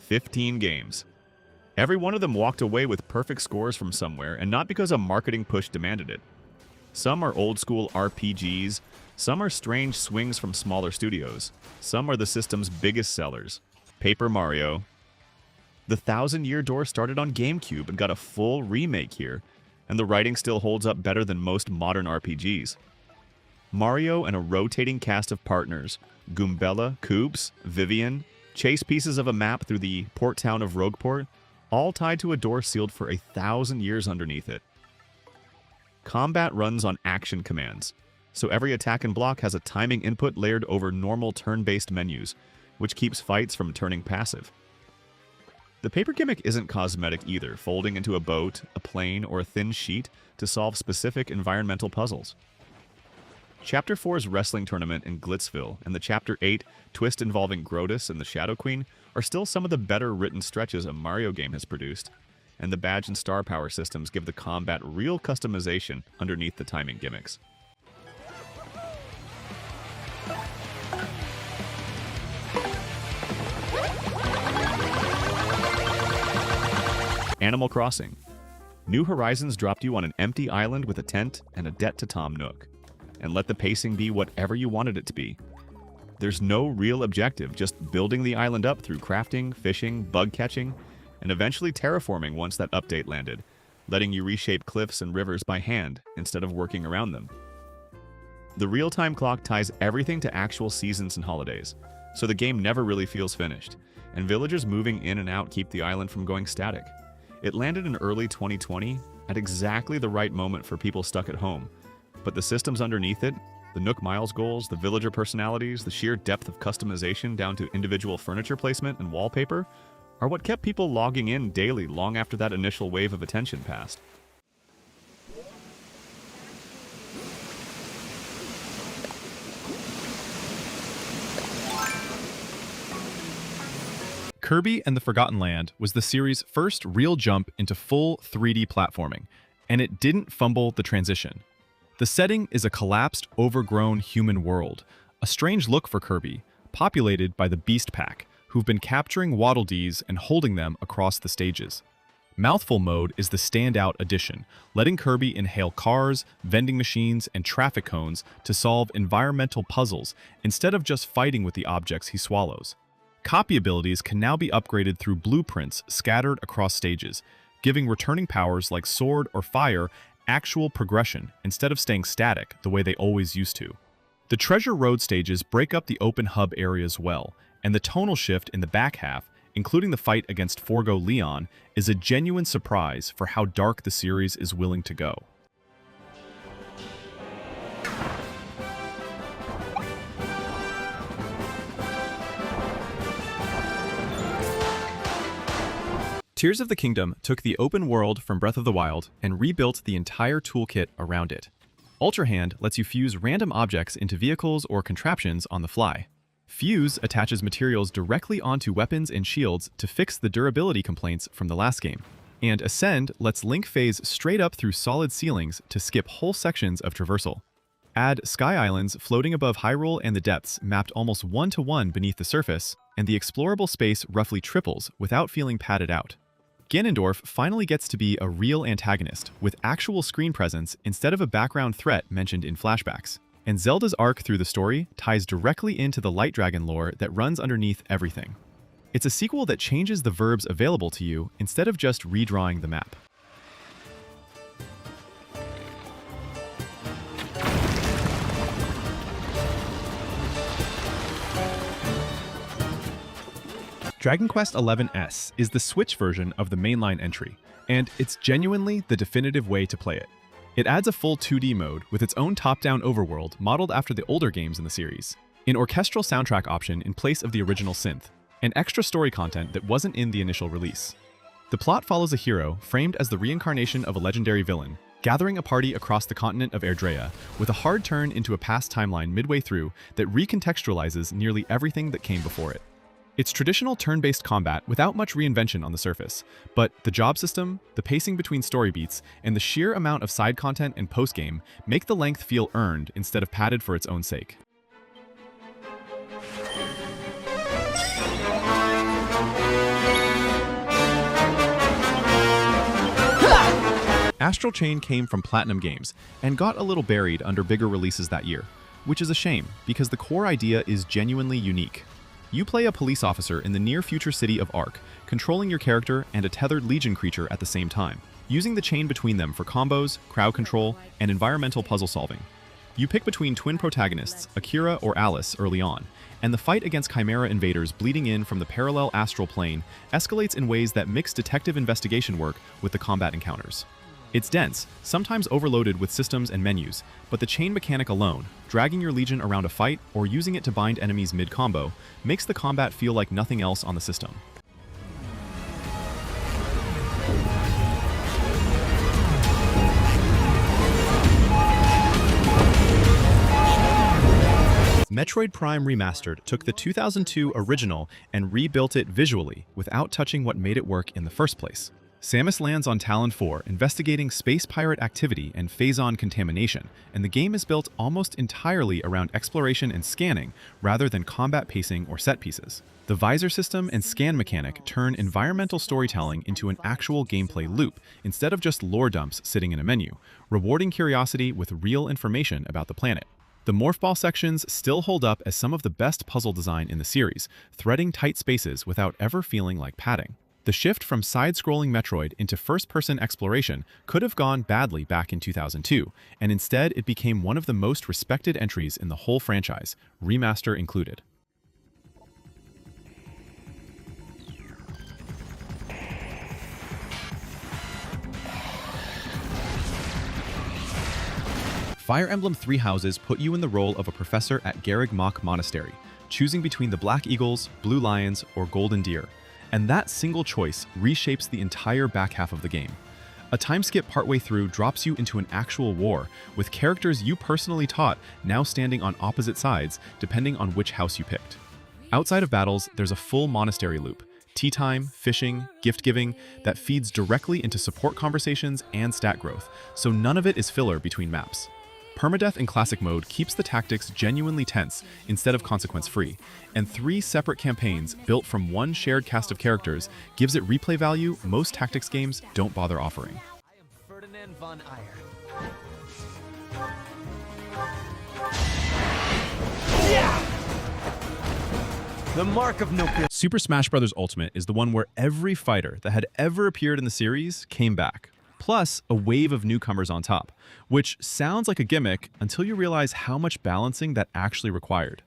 15 games. Every one of them walked away with perfect scores from somewhere, and not because a marketing push demanded it. Some are old-school RPGs, some are strange swings from smaller studios, some are the system's biggest sellers. Paper Mario. The Thousand Year Door started on GameCube and got a full remake here, and the writing still holds up better than most modern RPGs. Mario and a rotating cast of partners, Goombella, Koops, Vivian, chase pieces of a map through the port town of Rogueport, all tied to a door sealed for 1,000 years underneath it. Combat runs on action commands, so every attack and block has a timing input layered over normal turn-based menus, which keeps fights from turning passive. The paper gimmick isn't cosmetic either, folding into a boat, a plane, or a thin sheet to solve specific environmental puzzles. Chapter 4's wrestling tournament in Glitzville and the Chapter 8 twist involving Grotus and the Shadow Queen are still some of the better written stretches a Mario game has produced, and the badge and star power systems give the combat real customization underneath the timing gimmicks. Animal Crossing. New Horizons dropped you on an empty island with a tent and a debt to Tom Nook, and let the pacing be whatever you wanted it to be. There's no real objective, just building the island up through crafting, fishing, bug catching, and eventually terraforming once that update landed, letting you reshape cliffs and rivers by hand instead of working around them. The real-time clock ties everything to actual seasons and holidays, so the game never really feels finished, and villagers moving in and out keep the island from going static. It landed in early 2020 at exactly the right moment for people stuck at home, but the systems underneath it, the Nook Miles goals, the villager personalities, the sheer depth of customization down to individual furniture placement and wallpaper, are what kept people logging in daily long after that initial wave of attention passed. Kirby and the Forgotten Land was the series' first real jump into full 3D platforming, and it didn't fumble the transition. The setting is a collapsed, overgrown human world, a strange look for Kirby, populated by the Beast Pack, who've been capturing Waddle Dees and holding them across the stages. Mouthful Mode is the standout addition, letting Kirby inhale cars, vending machines, and traffic cones to solve environmental puzzles instead of just fighting with the objects he swallows. Copy abilities can now be upgraded through blueprints scattered across stages, giving returning powers like Sword or Fire actual progression instead of staying static the way they always used to. The Treasure Road stages break up the open hub areas well, and the tonal shift in the back half, including the fight against Forgo Leon, is a genuine surprise for how dark the series is willing to go. Tears of the Kingdom took the open world from Breath of the Wild and rebuilt the entire toolkit around it. Ultra Hand lets you fuse random objects into vehicles or contraptions on the fly. Fuse attaches materials directly onto weapons and shields to fix the durability complaints from the last game. And Ascend lets Link phase straight up through solid ceilings to skip whole sections of traversal. Add Sky Islands floating above Hyrule and the depths mapped almost one-to-one beneath the surface, and the explorable space roughly triples without feeling padded out. Ganondorf finally gets to be a real antagonist, with actual screen presence instead of a background threat mentioned in flashbacks. And Zelda's arc through the story ties directly into the Light Dragon lore that runs underneath everything. It's a sequel that changes the verbs available to you instead of just redrawing the map. Dragon Quest XI-S is the Switch version of the mainline entry, and it's genuinely the definitive way to play it. It adds a full 2D mode with its own top-down overworld modeled after the older games in the series, an orchestral soundtrack option in place of the original synth, and extra story content that wasn't in the initial release. The plot follows a hero framed as the reincarnation of a legendary villain, gathering a party across the continent of Erdrea, with a hard turn into a past timeline midway through that recontextualizes nearly everything that came before it. It's traditional turn-based combat without much reinvention on the surface, but the job system, the pacing between story beats, and the sheer amount of side content and post-game make the length feel earned instead of padded for its own sake. Astral Chain came from Platinum Games and got a little buried under bigger releases that year, which is a shame because the core idea is genuinely unique. You play a police officer in the near-future city of Ark, controlling your character and a tethered Legion creature at the same time, using the chain between them for combos, crowd control, and environmental puzzle solving. You pick between twin protagonists, Akira or Alice, early on, and the fight against Chimera invaders bleeding in from the parallel astral plane escalates in ways that mix detective investigation work with the combat encounters. It's dense, sometimes overloaded with systems and menus, but the chain mechanic alone, dragging your Legion around a fight or using it to bind enemies mid-combo, makes the combat feel like nothing else on the system. Metroid Prime Remastered took the 2002 original and rebuilt it visually without touching what made it work in the first place. Samus lands on Talon 4 investigating space pirate activity and phazon contamination, and the game is built almost entirely around exploration and scanning rather than combat pacing or set pieces. The visor system and scan mechanic turn environmental storytelling into an actual gameplay loop instead of just lore dumps sitting in a menu, rewarding curiosity with real information about the planet. The morph ball sections still hold up as some of the best puzzle design in the series, threading tight spaces without ever feeling like padding. The shift from side-scrolling Metroid into first-person exploration could have gone badly back in 2002, and instead it became one of the most respected entries in the whole franchise, remaster included. Fire Emblem Three Houses put you in the role of a professor at Garreg Mach Monastery, choosing between the Black Eagles, Blue Lions, or Golden Deer. And that single choice reshapes the entire back half of the game. A time skip partway through drops you into an actual war, with characters you personally taught now standing on opposite sides depending on which house you picked. Outside of battles, there's a full monastery loop, tea time, fishing, gift giving, that feeds directly into support conversations and stat growth, so none of it is filler between maps. Permadeath in Classic mode keeps the tactics genuinely tense instead of consequence-free, and 3 separate campaigns built from one shared cast of characters gives it replay value most tactics games don't bother offering. I am Ferdinand von Ayer. The mark of nobility. Super Smash Bros. Ultimate is the one where every fighter that had ever appeared in the series came back, plus a wave of newcomers on top, which sounds like a gimmick until you realize how much balancing that actually required.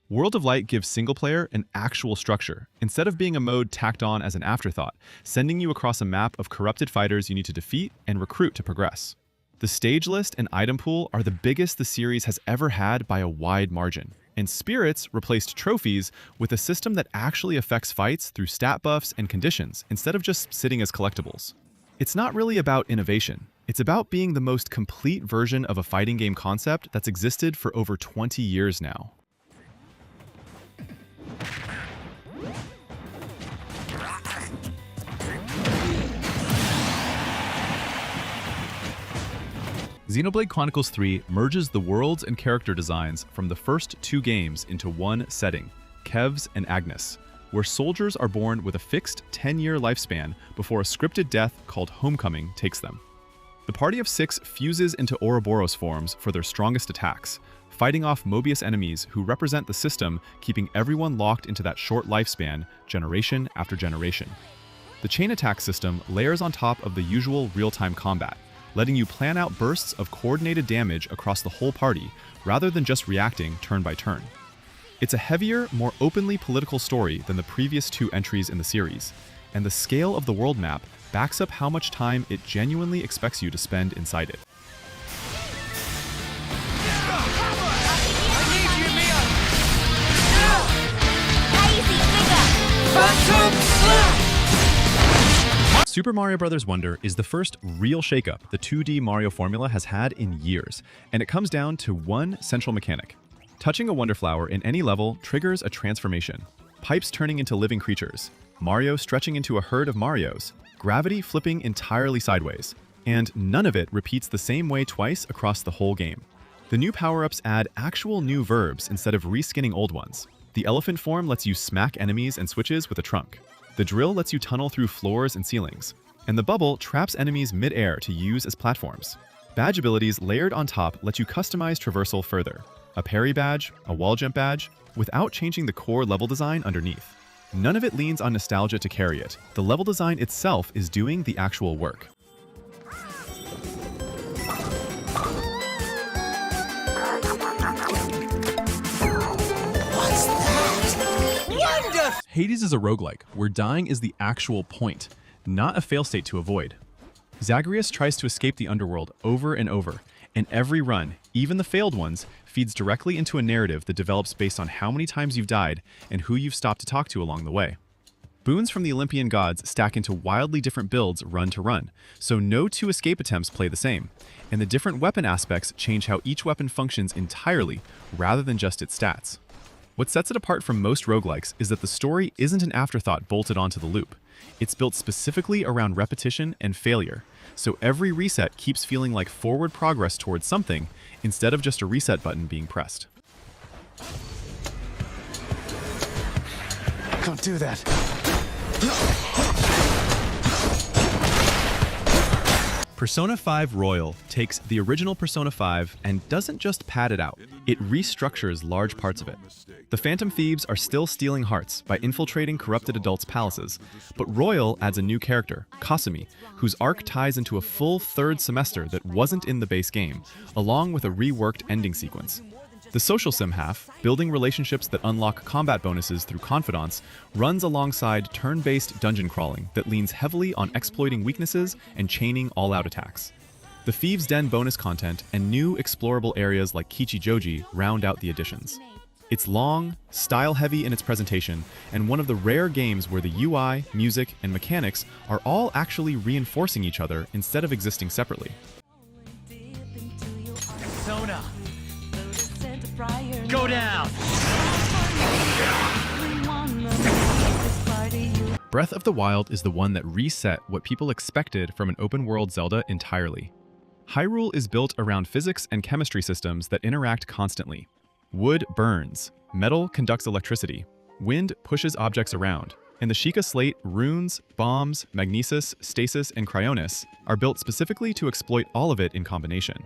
World of Light gives single player an actual structure, instead of being a mode tacked on as an afterthought, sending you across a map of corrupted fighters you need to defeat and recruit to progress. The stage list and item pool are the biggest the series has ever had by a wide margin, and Spirits replaced trophies with a system that actually affects fights through stat buffs and conditions instead of just sitting as collectibles. It's not really about innovation. It's about being the most complete version of a fighting game concept that's existed for over 20 years now. Xenoblade Chronicles 3 merges the worlds and character designs from the first 2 games into one setting, Kev's and Agnes, where soldiers are born with a fixed 10-year lifespan before a scripted death called Homecoming takes them. The party of 6 fuses into Ouroboros forms for their strongest attacks, fighting off Mobius enemies who represent the system keeping everyone locked into that short lifespan generation after generation. The chain attack system layers on top of the usual real-time combat, letting you plan out bursts of coordinated damage across the whole party rather than just reacting turn by turn. It's a heavier, more openly political story than the previous 2 entries in the series, and the scale of the world map backs up how much time it genuinely expects you to spend inside it. Super Mario Bros. Wonder is the first real shakeup the 2D Mario formula has had in years, and it comes down to one central mechanic. Touching a Wonder Flower in any level triggers a transformation. Pipes turning into living creatures, Mario stretching into a herd of Marios, gravity flipping entirely sideways, and none of it repeats the same way twice across the whole game. The new power-ups add actual new verbs instead of reskinning old ones. The elephant form lets you smack enemies and switches with a trunk. The drill lets you tunnel through floors and ceilings. and the bubble traps enemies mid-air to use as platforms. Badge abilities layered on top let you customize traversal further. A parry badge, a wall jump badge, without changing the core level design underneath. None of it leans on nostalgia to carry it. The level design itself is doing the actual work. Hades is a roguelike, where dying is the actual point, not a fail state to avoid. Zagreus tries to escape the underworld over and over, and every run, even the failed ones, feeds directly into a narrative that develops based on how many times you've died and who you've stopped to talk to along the way. Boons from the Olympian gods stack into wildly different builds run to run, so no two escape attempts play the same, and the different weapon aspects change how each weapon functions entirely, rather than just its stats. What sets it apart from most roguelikes is that the story isn't an afterthought bolted onto the loop. It's built specifically around repetition and failure, so every reset keeps feeling like forward progress towards something instead of just a reset button being pressed. Don't do that. Persona 5 Royal takes the original Persona 5 and doesn't just pad it out, it restructures large parts of it. The Phantom Thieves are still stealing hearts by infiltrating corrupted adults' palaces, but Royal adds a new character, Kasumi, whose arc ties into a full third semester that wasn't in the base game, along with a reworked ending sequence. The social sim half, building relationships that unlock combat bonuses through confidants, runs alongside turn-based dungeon crawling that leans heavily on exploiting weaknesses and chaining all-out attacks. The Thieves' Den bonus content and new explorable areas like Kichijoji round out the additions. It's long, style-heavy in its presentation, and one of the rare games where the UI, music, and mechanics are all actually reinforcing each other instead of existing separately. Persona. Go down! Breath of the Wild is the one that reset what people expected from an open-world Zelda entirely. Hyrule is built around physics and chemistry systems that interact constantly. Wood burns, metal conducts electricity, wind pushes objects around, and the Sheikah Slate, runes, bombs, magnesis, stasis, and cryonis are built specifically to exploit all of it in combination.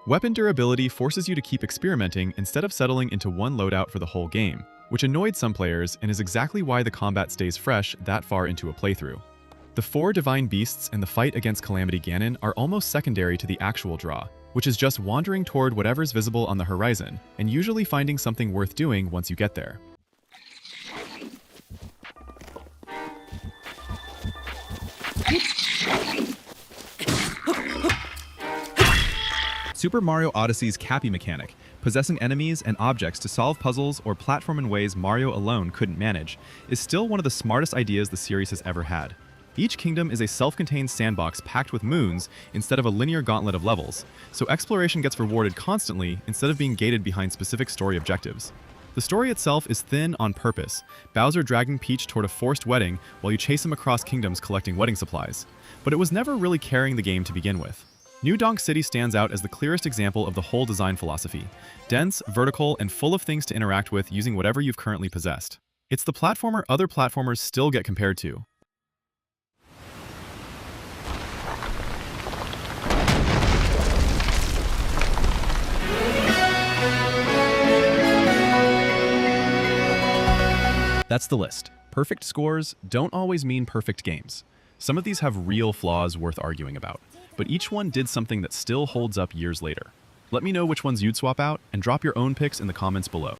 Weapon durability forces you to keep experimenting instead of settling into one loadout for the whole game, which annoyed some players and is exactly why the combat stays fresh that far into a playthrough. The 4 divine beasts and the fight against Calamity Ganon are almost secondary to the actual draw, which is just wandering toward whatever's visible on the horizon, and usually finding something worth doing once you get there. Super Mario Odyssey's Cappy mechanic, possessing enemies and objects to solve puzzles or platform in ways Mario alone couldn't manage, is still one of the smartest ideas the series has ever had. Each kingdom is a self-contained sandbox packed with moons instead of a linear gauntlet of levels, so exploration gets rewarded constantly instead of being gated behind specific story objectives. The story itself is thin on purpose, Bowser dragging Peach toward a forced wedding while you chase him across kingdoms collecting wedding supplies, but it was never really carrying the game to begin with. New Donk City stands out as the clearest example of the whole design philosophy, dense, vertical, and full of things to interact with using whatever you've currently possessed. It's the platformer other platformers still get compared to. That's the list. Perfect scores don't always mean perfect games. Some of these have real flaws worth arguing about, but each one did something that still holds up years later. Let me know which ones you'd swap out, and drop your own picks in the comments below.